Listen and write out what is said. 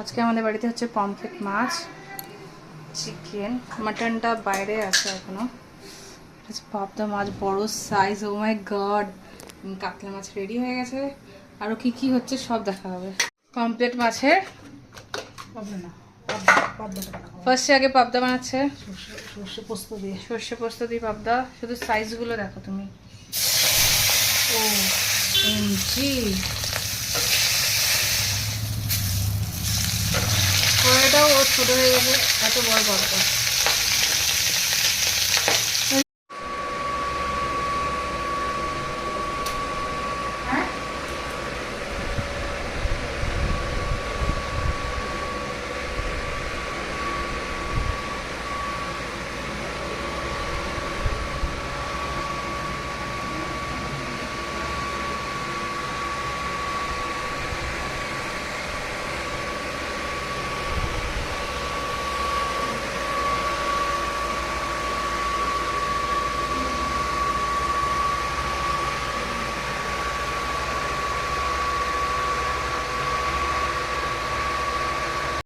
আজকে আমাদের বাড়িতে হচ্ছে পমফ্রেট মাছ, চিকেন, মাটনটা বাইরে আছে এখনো। পাবদা মাছ বড় সাইজ, ও মাই গড। কাতলা মাছ রেডি হয়ে গেছে, আরও কি কি হচ্ছে সব দেখা হবে। পমফ্রেট মাছের ফার্স্টে আগে পাবদা বানাচ্ছে সর্ষে পোস্ত দিয়ে পাবদা। শুধু সাইজগুলো দেখো তুমি, ও এমজি। কড়াইটাও ও ছোট হয়ে গেছে, এত বড় পাবদা।